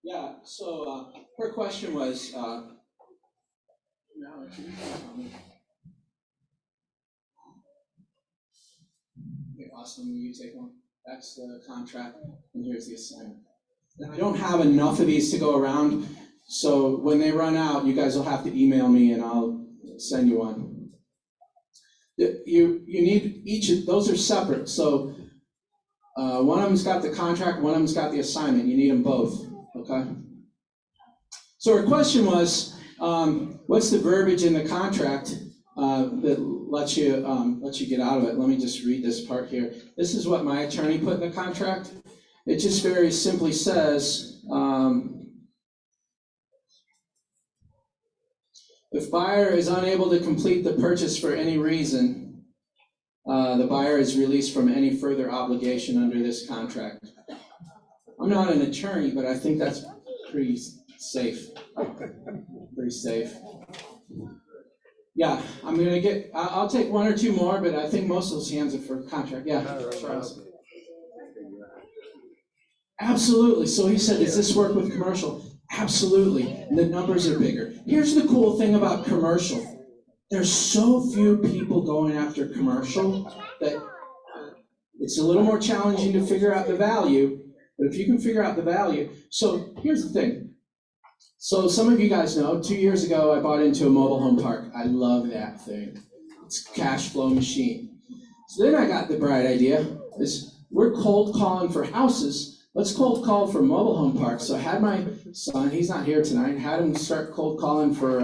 Yeah, so her question was, okay, awesome, will you take one? That's the contract, and here's the assignment. And I don't have enough of these to go around, so when they run out, you guys will have to email me and I'll send you one. You need each of those are separate, so one of them's got the contract, one of them's got the assignment. You need them both, okay? So her question was, what's the verbiage in the contract that lets you get out of it? Let me just read this part here. This is what my attorney put in the contract. It just very simply says, if buyer is unable to complete the purchase for any reason, the buyer is released from any further obligation under this contract. I'm not an attorney, but I think that's pretty safe. Pretty safe. Yeah, I'll take one or two more, but I think most of those hands are for contract. Yeah, Charles. Absolutely. So he said, does this work with commercial? Absolutely. And the numbers are bigger. Here's the cool thing about commercial. There's so few people going after commercial that it's a little more challenging to figure out the value, but if you can figure out the value, so here's the thing. So some of you guys know, 2 years ago, I bought into a mobile home park. I love that thing. It's a cash flow machine. So then I got the bright idea, is we're cold calling for houses. Let's cold call for mobile home parks. So I had my son, he's not here tonight, had him start cold calling for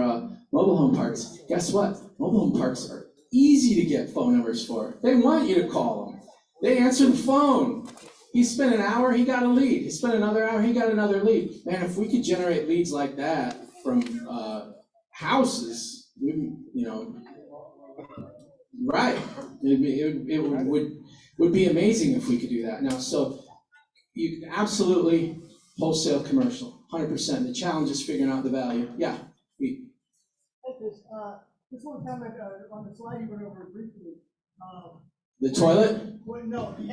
mobile home parks. Guess what? Mobile home parks are easy to get phone numbers for. They want you to call them. They answer the phone. He spent an hour, he got a lead. He spent another hour, he got another lead. Man, if we could generate leads like that from houses, right? It would be amazing if we could do that. Now, so you can absolutely wholesale commercial, 100%. The challenge is figuring out the value. Yeah. Just one comment on the slide you went over briefly. The toilet? Well, no. By the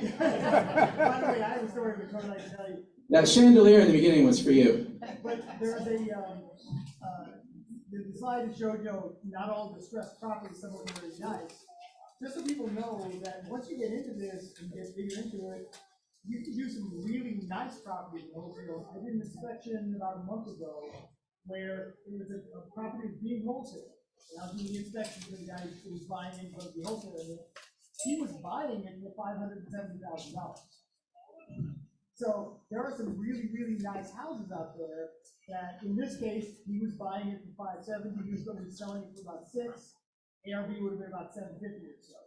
way, I have a story of the toilet I can tell you. That chandelier in the beginning was for you. But there was the slide that showed, not all distressed properties, some of them are very nice. Just so people know that once you get into this and get bigger into it, you can do some really nice properties in wholesale. I did an inspection about a month ago where it was a property being wholesale. And I was doing the inspection for the guy who was buying it, but the wholesaler. He was buying it for $570,000. So there are some really, really nice houses out there that, in this case, he was buying it for $570, he was gonna be selling it for about $6. ARV would have been about $750 or so.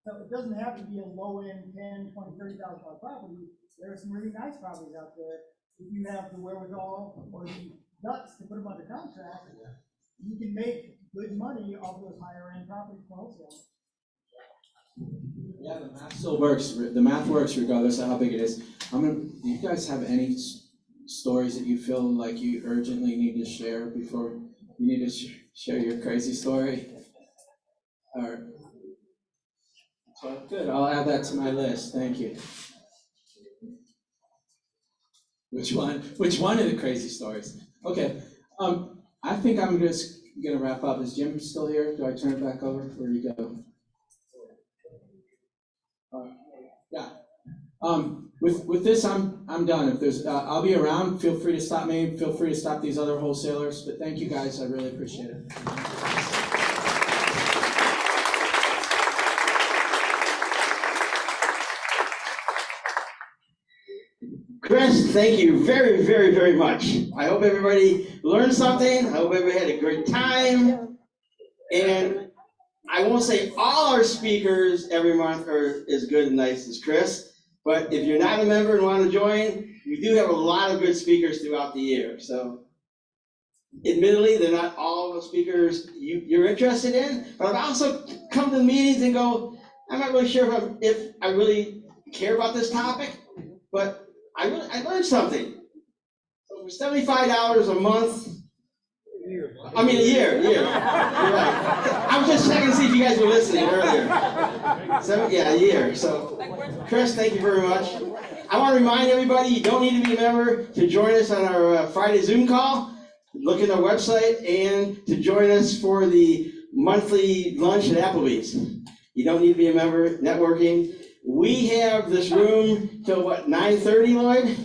So it doesn't have to be a low-end $10,000, $20,000, $30,000 property. There are some really nice properties out there. If you have the wherewithal or the guts to put them under contract, you can make good money off those higher-end properties for wholesale. Yeah, the math still works. The math works regardless of how big it is. Do you guys have any stories that you feel like you urgently need to share before you need to share your crazy story? Or, so good, I'll add that to my list. Thank you. Which one? Which one of the crazy stories? Okay. I think I'm just gonna wrap up. Is Jim still here? Do I turn it back over? Where do you go? Yeah. With this, I'm done. If there's, I'll be around. Feel free to stop me. Feel free to stop these other wholesalers. But thank you guys. I really appreciate it. Chris, thank you very, very, very much. I hope everybody learned something. I hope everybody had a great time. And I won't say all our speakers every month are as good and nice as Chris, but if you're not a member and want to join, we do have a lot of good speakers throughout the year. So admittedly, they're not all the speakers you're interested in, but I've also come to the meetings and go, I'm not really sure if I really care about this topic, but I learned something. So for $75 a month, I mean a year. You're right. I was just checking to see if you guys were listening earlier. A year. So, Chris, thank you very much. I want to remind everybody, you don't need to be a member to join us on our Friday Zoom call. Look at our website and to join us for the monthly lunch at Applebee's. You don't need to be a member. Networking. We have this room till what, 9:30, Lloyd?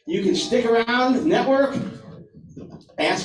You can stick around, network, ask